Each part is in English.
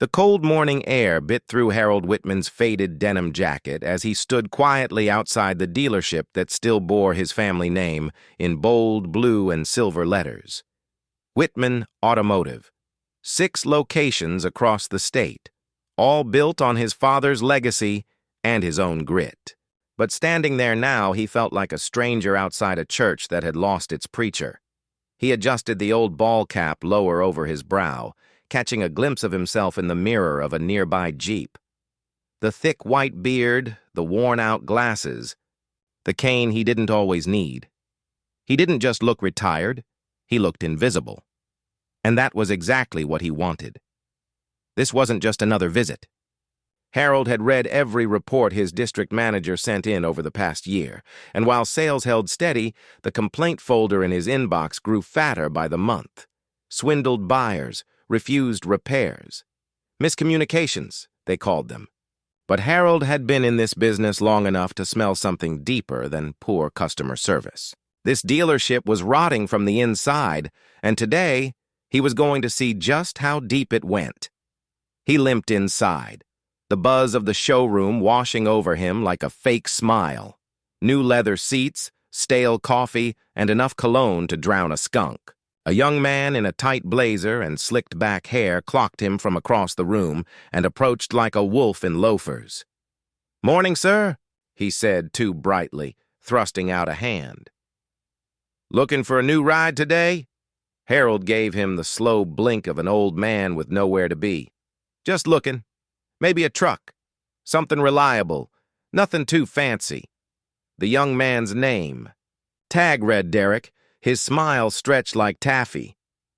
The cold morning air bit through Harold Whitman's faded denim jacket as he stood quietly outside the dealership that still bore his family name in bold blue and silver letters. Whitman Automotive. 6 locations across the state, all built on his father's legacy and his own grit. But standing there now, he felt like a stranger outside a church that had lost its preacher. He adjusted the old ball cap lower over his brow, catching a glimpse of himself in the mirror of a nearby Jeep. The thick white beard, the worn-out glasses, the cane he didn't always need. He didn't just look retired, he looked invisible. And that was exactly what he wanted. This wasn't just another visit. Harold had read every report his district manager sent in over the past year, and while sales held steady, the complaint folder in his inbox grew fatter by the month. Swindled buyers, refused repairs. Miscommunications, they called them. But Harold had been in this business long enough to smell something deeper than poor customer service. This dealership was rotting from the inside, and today he was going to see just how deep it went. He limped inside, the buzz of the showroom washing over him like a fake smile. New leather seats, stale coffee, and enough cologne to drown a skunk. A young man in a tight blazer and slicked back hair clocked him from across the room and approached like a wolf in loafers. "Morning, sir," he said too brightly, thrusting out a hand. "Looking for a new ride today?" Harold gave him the slow blink of an old man with nowhere to be. "Just looking. Maybe a truck. Something reliable. Nothing too fancy." The young man's name. "Tag," read Derek. His smile stretched like taffy.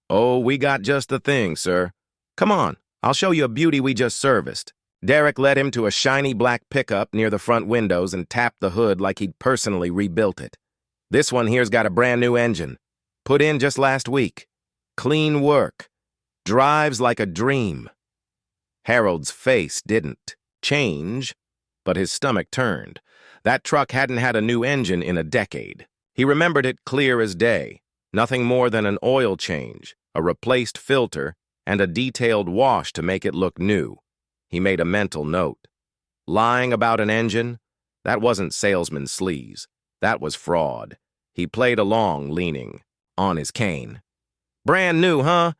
"Oh, we got just the thing, sir. Come on, I'll show you a beauty we just serviced." Derek led him to a shiny black pickup near the front windows and tapped the hood like he'd personally rebuilt it. "This one here's got a brand new engine. Put in just last week. Clean work. Drives like a dream." Harold's face didn't change, but his stomach turned. That truck hadn't had a new engine in a decade. He remembered it clear as day. Nothing more than an oil change, a replaced filter, and a detailed wash to make it look new. He made a mental note. Lying about an engine? That wasn't salesman sleaze. That was fraud. He played along, leaning on his cane. "Brand new, huh?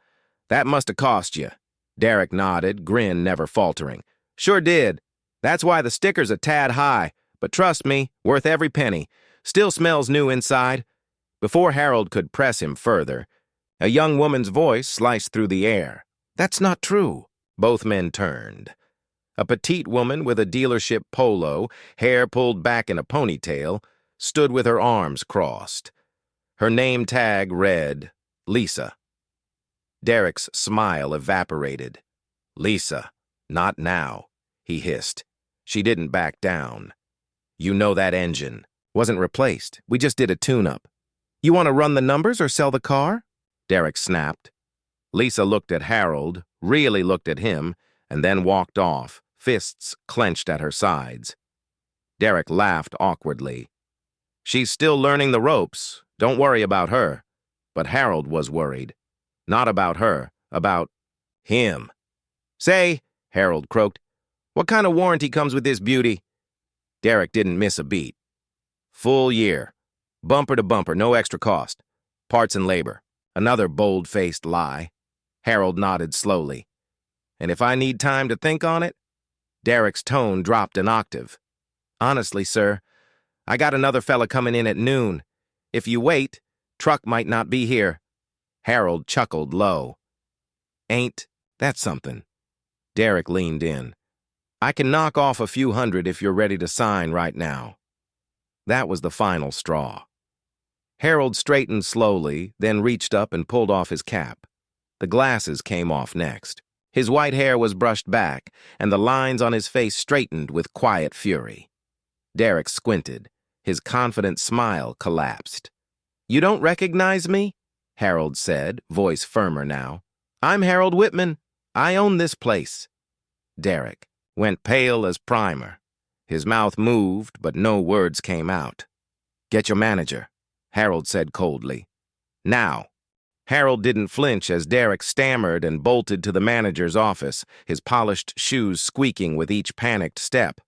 That must have cost you." Derek nodded, grin never faltering. "Sure did. That's why the sticker's a tad high, but trust me, worth every penny. Still smells new inside." Before Harold could press him further, a young woman's voice sliced through the air. "That's not true." Both men turned. A petite woman with a dealership polo, hair pulled back in a ponytail, stood with her arms crossed. Her name tag read, Lisa. Derek's smile evaporated. "Lisa, not now," he hissed. She didn't back down. "You know that engine. Wasn't replaced. We just did a tune-up. You want to run the numbers or sell the car?" Derek snapped. Lisa looked at Harold, really looked at him, and then walked off, fists clenched at her sides. Derek laughed awkwardly. "She's still learning the ropes. Don't worry about her." But Harold was worried. Not about her, about him. "Say," Harold croaked, "what kind of warranty comes with this beauty?" Derek didn't miss a beat. "Full year. Bumper to bumper, no extra cost. Parts and labor." Another bold-faced lie. Harold nodded slowly. "And if I need time to think on it?" Derek's tone dropped an octave. "Honestly, sir, I got another fella coming in at noon. If you wait, truck might not be here." Harold chuckled low. "Ain't that something?" Derek leaned in. "I can knock off a few hundred if you're ready to sign right now." That was the final straw. Harold straightened slowly, then reached up and pulled off his cap. The glasses came off next. His white hair was brushed back, and the lines on his face straightened with quiet fury. Derek squinted. His confident smile collapsed. "You don't recognize me?" Harold said, voice firmer now. "I'm Harold Whitman. I own this place." Derek went pale as primer. His mouth moved, but no words came out. "Get your manager," Harold said coldly. "Now." Harold didn't flinch as Derek stammered and bolted to the manager's office, his polished shoes squeaking with each panicked step.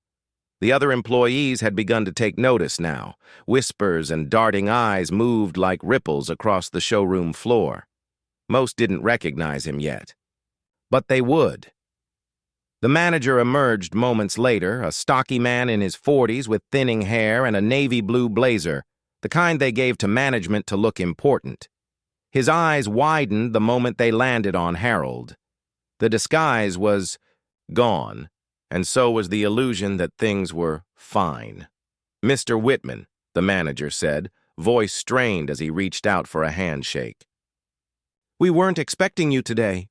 The other employees had begun to take notice now. Whispers and darting eyes moved like ripples across the showroom floor. Most didn't recognize him yet. But they would. The manager emerged moments later, a stocky man in his 40s with thinning hair and a navy blue blazer, the kind they gave to management to look important. His eyes widened the moment they landed on Harold. The disguise was gone, and so was the illusion that things were fine. "Mr. Whitman," the manager said, voice strained as he reached out for a handshake. "We weren't expecting you today."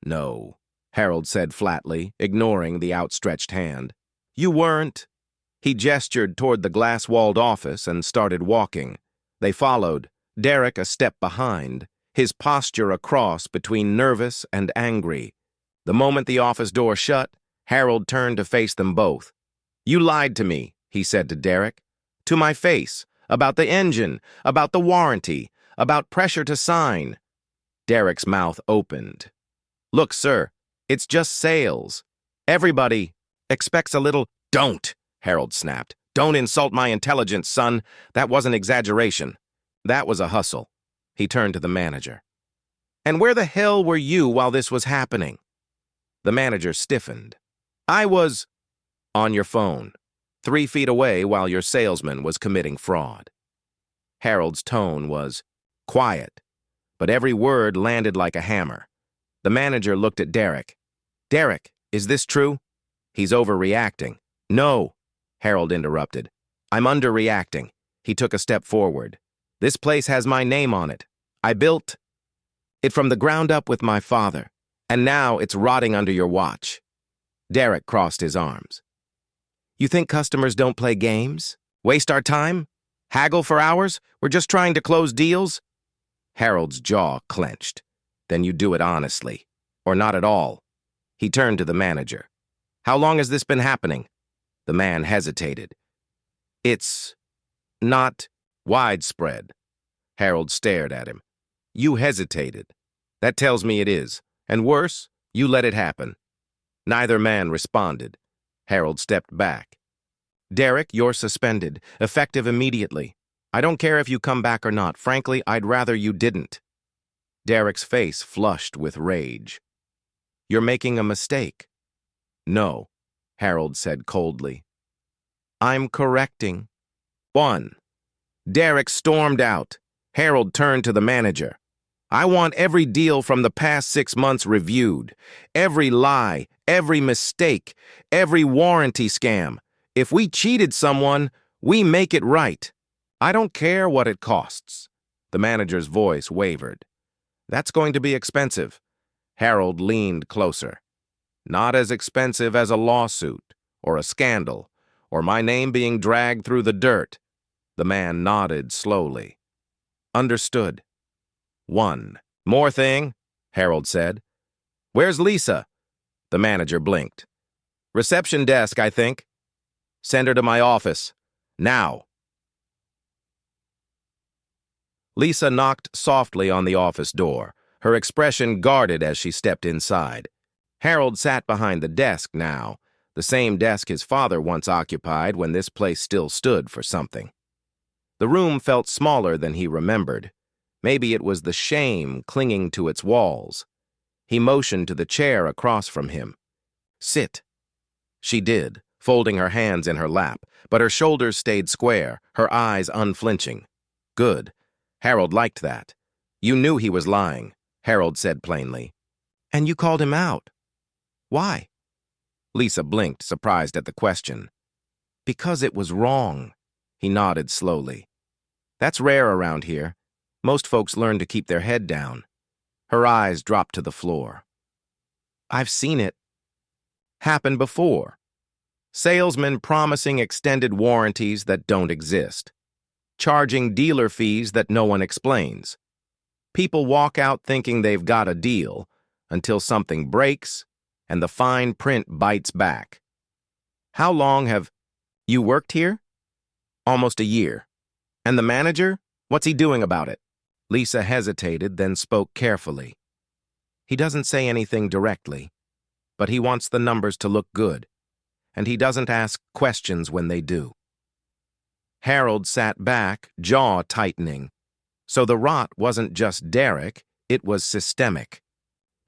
"No," Harold said flatly, ignoring the outstretched hand. "You weren't." He gestured toward the glass-walled office and started walking. They followed, Derek a step behind, his posture a cross between nervous and angry. The moment the office door shut, Harold turned to face them both. "You lied to me," he said to Derek. "To my face, about the engine, about the warranty, about pressure to sign." Derek's mouth opened. "Look, sir, it's just sales. Everybody expects a little—" "Don't!" Harold snapped. "Don't insult my intelligence, son. That wasn't exaggeration. That was a hustle." He turned to the manager. "And where the hell were you while this was happening?" The manager stiffened. "I was on your phone, 3 feet away while your salesman was committing fraud." Harold's tone was quiet, but every word landed like a hammer. The manager looked at Derek. "Derek, is this true?" "He's overreacting." "No," Harold interrupted. "I'm underreacting." He took a step forward. "This place has my name on it. I built it from the ground up with my father, and now it's rotting under your watch." Derek crossed his arms. "You think customers don't play games? Waste our time? Haggle for hours? We're just trying to close deals?" Harold's jaw clenched. "Then you do it honestly. Or not at all." He turned to the manager. "How long has this been happening?" The man hesitated. "It's not widespread." Harold stared at him. "You hesitated. That tells me it is. And worse, you let it happen." Neither man responded. Harold stepped back. "Derek, you're suspended, effective immediately. I don't care if you come back or not. Frankly, I'd rather you didn't." Derek's face flushed with rage. "You're making a mistake." "No," Harold said coldly. "I'm correcting." "One." Derek stormed out. Harold turned to the manager. "I want every deal from the past 6 months reviewed. Every lie, every mistake, every warranty scam. If we cheated someone, we make it right. I don't care what it costs." The manager's voice wavered. "That's going to be expensive." Harold leaned closer. "Not as expensive as a lawsuit, or a scandal, or my name being dragged through the dirt." The man nodded slowly. "Understood." "One more thing," Harold said. "Where's Lisa?" The manager blinked. "Reception desk, I think." "Send her to my office. Now." Lisa knocked softly on the office door, her expression guarded as she stepped inside. Harold sat behind the desk now, the same desk his father once occupied when this place still stood for something. The room felt smaller than he remembered. Maybe it was the shame clinging to its walls. He motioned to the chair across from him. "Sit." She did, folding her hands in her lap, but her shoulders stayed square, her eyes unflinching. Good. Harold liked that. "You knew he was lying," Harold said plainly. "And you called him out. Why?" Lisa blinked, surprised at the question. "Because it was wrong." He nodded slowly. "That's rare around here. Most folks learn to keep their head down." Her eyes dropped to the floor. "I've seen it happen before. Salesmen promising extended warranties that don't exist. Charging dealer fees that no one explains. People walk out thinking they've got a deal until something breaks and the fine print bites back. How long have you worked here?" "Almost a year." "And the manager? What's he doing about it?" Lisa hesitated, then spoke carefully. He doesn't say anything directly, but he wants the numbers to look good, and he doesn't ask questions when they do. Harold sat back, jaw tightening. So the rot wasn't just Derek, it was systemic.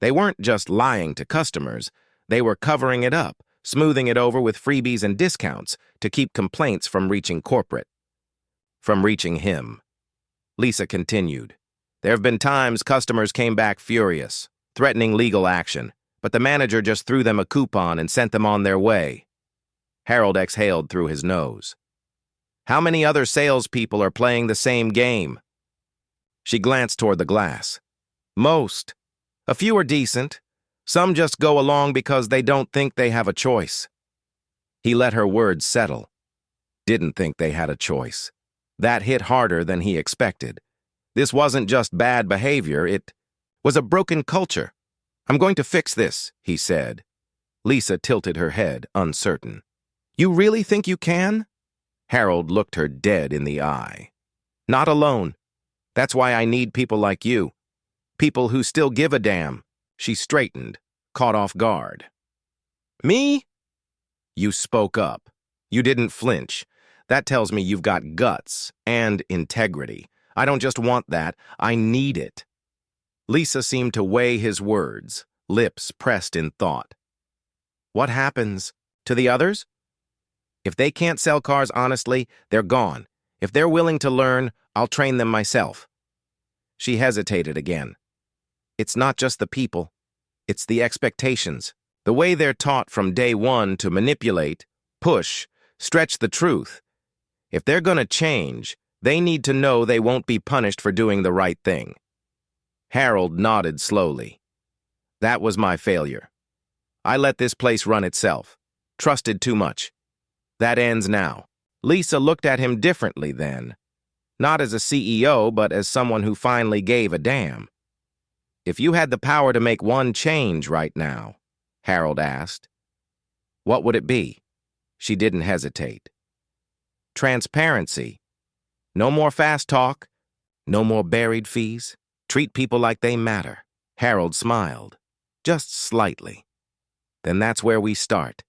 They weren't just lying to customers, they were covering it up, smoothing it over with freebies and discounts to keep complaints from reaching corporate. From reaching him. Lisa continued. There have been times customers came back furious, threatening legal action, but the manager just threw them a coupon and sent them on their way. Harold exhaled through his nose. How many other salespeople are playing the same game? She glanced toward the glass. Most. A few are decent. Some just go along because they don't think they have a choice. He let her words settle. Didn't think they had a choice. That hit harder than he expected. This wasn't just bad behavior, it was a broken culture. I'm going to fix this, he said. Lisa tilted her head, uncertain. You really think you can? Harold looked her dead in the eye. Not alone. That's why I need people like you. People who still give a damn. She straightened, caught off guard. Me? You spoke up. You didn't flinch. That tells me you've got guts and integrity. I don't just want that, I need it. Lisa seemed to weigh his words, lips pressed in thought. What happens to the others? If they can't sell cars honestly, they're gone. If they're willing to learn, I'll train them myself. She hesitated again. It's not just the people. It's the expectations. The way they're taught from day one to manipulate, push, stretch the truth. If they're going to change, they need to know they won't be punished for doing the right thing. Harold nodded slowly. That was my failure. I let this place run itself. Trusted too much. That ends now. Lisa looked at him differently then. Not as a CEO, but as someone who finally gave a damn. If you had the power to make one change right now, Harold asked, what would it be? She didn't hesitate. Transparency. No more fast talk. No more buried fees. Treat people like they matter. Harold smiled, just slightly. Then that's where we start.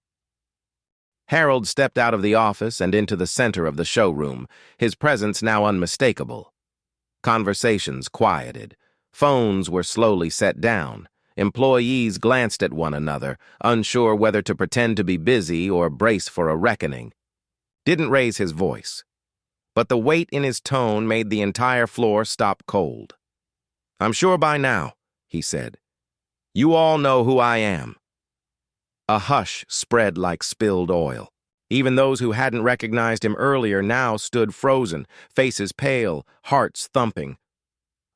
Harold stepped out of the office and into the center of the showroom, his presence now unmistakable. Conversations quieted. Phones were slowly set down. Employees glanced at one another, unsure whether to pretend to be busy or brace for a reckoning. Didn't raise his voice. But the weight in his tone made the entire floor stop cold. I'm sure by now, he said. You all know who I am. A hush spread like spilled oil. Even those who hadn't recognized him earlier now stood frozen, faces pale, hearts thumping.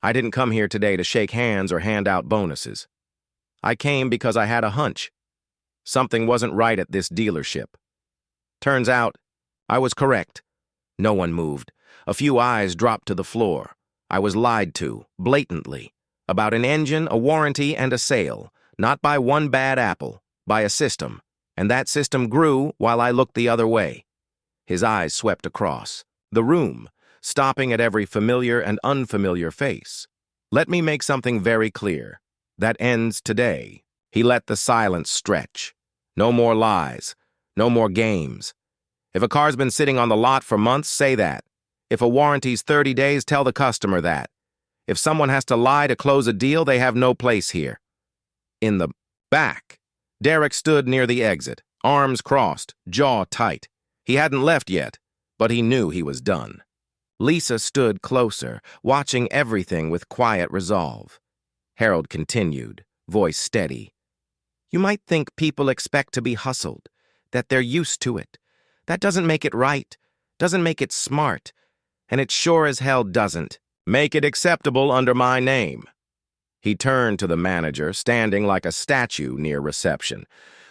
I didn't come here today to shake hands or hand out bonuses. I came because I had a hunch. Something wasn't right at this dealership. Turns out, I was correct. No one moved. A few eyes dropped to the floor. I was lied to, blatantly, about an engine, a warranty, and a sale, not by one bad apple, by a system, and that system grew while I looked the other way. His eyes swept across the room, stopping at every familiar and unfamiliar face. Let me make something very clear. That ends today. He let the silence stretch. No more lies. No more games. If a car's been sitting on the lot for months, say that. If a warranty's 30 days, tell the customer that. If someone has to lie to close a deal, they have no place here. In the back, Derek stood near the exit, arms crossed, jaw tight. He hadn't left yet, but he knew he was done. Lisa stood closer, watching everything with quiet resolve. Harold continued, voice steady. You might think people expect to be hustled, that they're used to it. That doesn't make it right, doesn't make it smart, and it sure as hell doesn't make it acceptable under my name. He turned to the manager, standing like a statue near reception.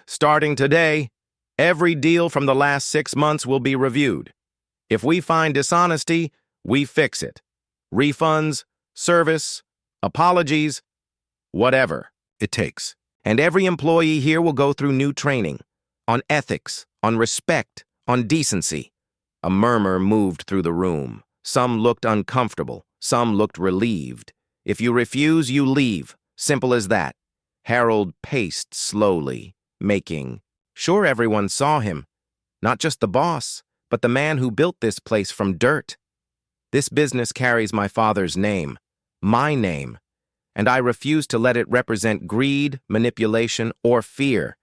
Starting today, every deal from the last 6 months will be reviewed. If we find dishonesty, we fix it. Refunds, service, apologies, whatever it takes. And every employee here will go through new training on ethics, on respect, on decency. A murmur moved through the room. Some looked uncomfortable, Some looked relieved. If you refuse, you leave. Simple as that. Harold paced slowly, making sure everyone saw him. Not just the boss, but the man who built this place from dirt. This business carries my father's name, my name, and I refuse to let it represent greed, manipulation, or fear.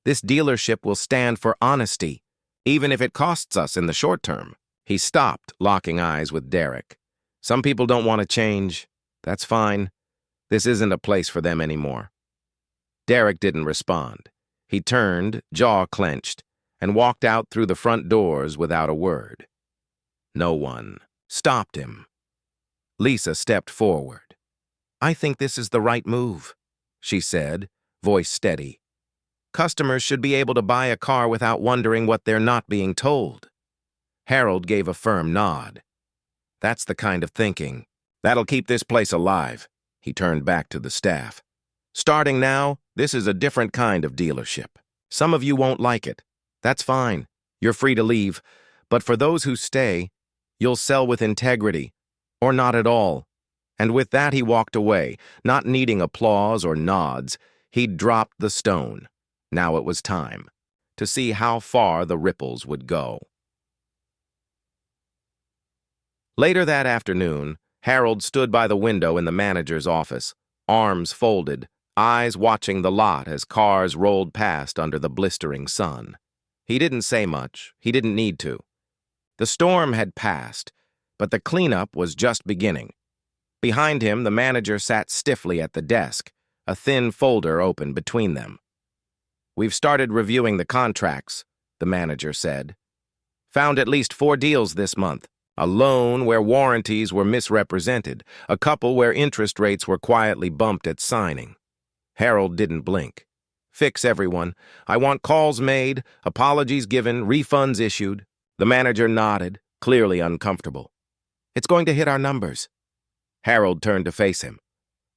This dealership will stand for honesty, even if it costs us in the short term. He stopped, locking eyes with Derek. Some people don't want to change. That's fine. This isn't a place for them anymore. Derek didn't respond. He turned, jaw clenched, and walked out through the front doors without a word. No one stopped him. Lisa stepped forward. "I think this is the right move," she said, voice steady. "Customers should be able to buy a car without wondering what they're not being told." Harold gave a firm nod. "That's the kind of thinking that'll keep this place alive." He turned back to the staff. "Starting now, this is a different kind of dealership. Some of you won't like it. That's fine. You're free to leave. But for those who stay, you'll sell with integrity, or not at all." And with that he walked away, not needing applause or nods. He'd dropped the stone. Now it was time to see how far the ripples would go. Later that afternoon, Harold stood by the window in the manager's office, arms folded, eyes watching the lot as cars rolled past under the blistering sun. He didn't say much. He didn't need to. The storm had passed, but the cleanup was just beginning. Behind him, the manager sat stiffly at the desk, a thin folder open between them. "We've started reviewing the contracts," the manager said. "Found at least 4 deals this month. A loan where warranties were misrepresented, a couple where interest rates were quietly bumped at signing." Harold didn't blink. "Fix everyone. I want calls made, apologies given, refunds issued." The manager nodded, clearly uncomfortable. "It's going to hit our numbers." Harold turned to face him.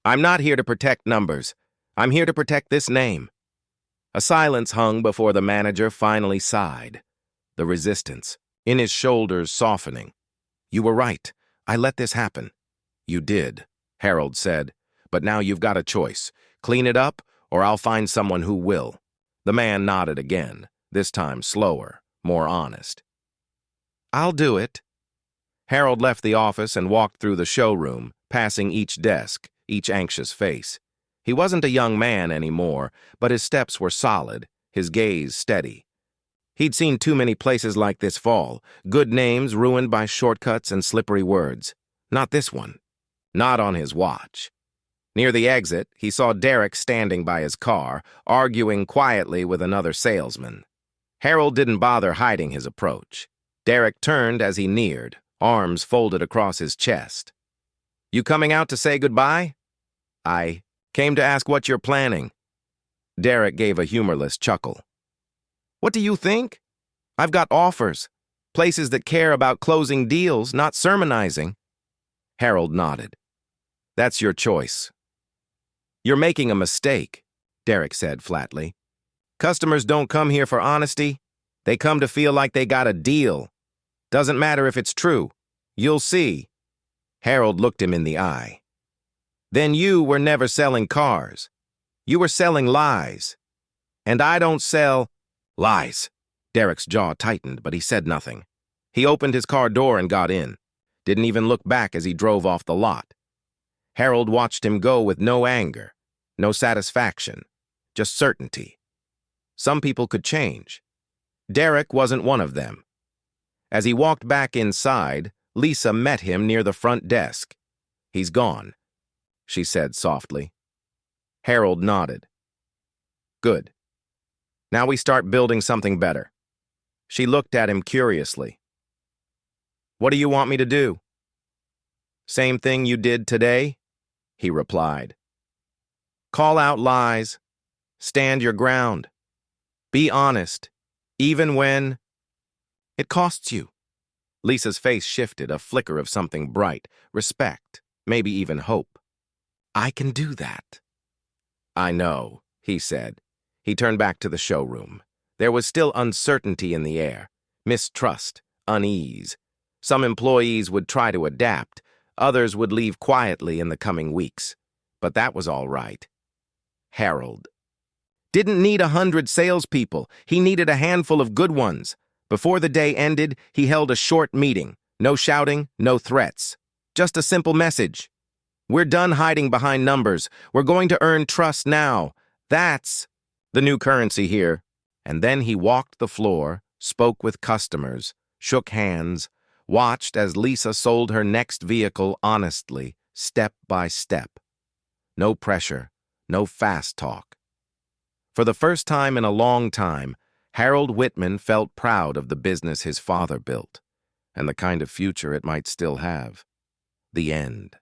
"I'm not here to protect numbers. I'm here to protect this name." A silence hung before the manager finally sighed, the resistance in his shoulders softening. "You were right. I let this happen." "You did," Harold said, "but now you've got a choice. Clean it up, or I'll find someone who will." The man nodded again, this time slower, more honest. "I'll do it." Harold left the office and walked through the showroom, passing each desk, each anxious face. He wasn't a young man anymore, but his steps were solid, his gaze steady. He'd seen too many places like this fall, good names ruined by shortcuts and slippery words. Not this one. Not on his watch. Near the exit, he saw Derek standing by his car, arguing quietly with another salesman. Harold didn't bother hiding his approach. Derek turned as he neared, arms folded across his chest. "You coming out to say goodbye?" "I came to ask what you're planning." Derek gave a humorless chuckle. "What do you think? I've got offers. Places that care about closing deals, not sermonizing." Harold nodded. "That's your choice." "You're making a mistake," Derek said flatly. "Customers don't come here for honesty. They come to feel like they got a deal. Doesn't matter if it's true. You'll see." Harold looked him in the eye. "Then you were never selling cars. You were selling lies. And I don't sell lies." Derek's jaw tightened, but he said nothing. He opened his car door and got in. Didn't even look back as he drove off the lot. Harold watched him go with no anger, no satisfaction, just certainty. Some people could change. Derek wasn't one of them. As he walked back inside, Lisa met him near the front desk. "He's gone," she said softly. Harold nodded. "Good. Now we start building something better." She looked at him curiously. "What do you want me to do?" "Same thing you did today," he replied. "Call out lies. Stand your ground. Be honest, even when it costs you." Lisa's face shifted, a flicker of something bright, respect, maybe even hope. "I can do that." "I know," he said. He turned back to the showroom. There was still uncertainty in the air, mistrust, unease. Some employees would try to adapt, Others would leave quietly in the coming weeks. But that was all right. Harold didn't need 100 salespeople. He needed a handful of good ones. Before the day ended, he held a short meeting. No shouting, no threats. Just a simple message. We're done hiding behind numbers. We're going to earn trust now. That's the new currency here. And then he walked the floor, spoke with customers, shook hands, watched as Lisa sold her next vehicle honestly, step by step. No pressure, no fast talk. For the first time in a long time, Harold Whitman felt proud of the business his father built, and the kind of future it might still have. The end.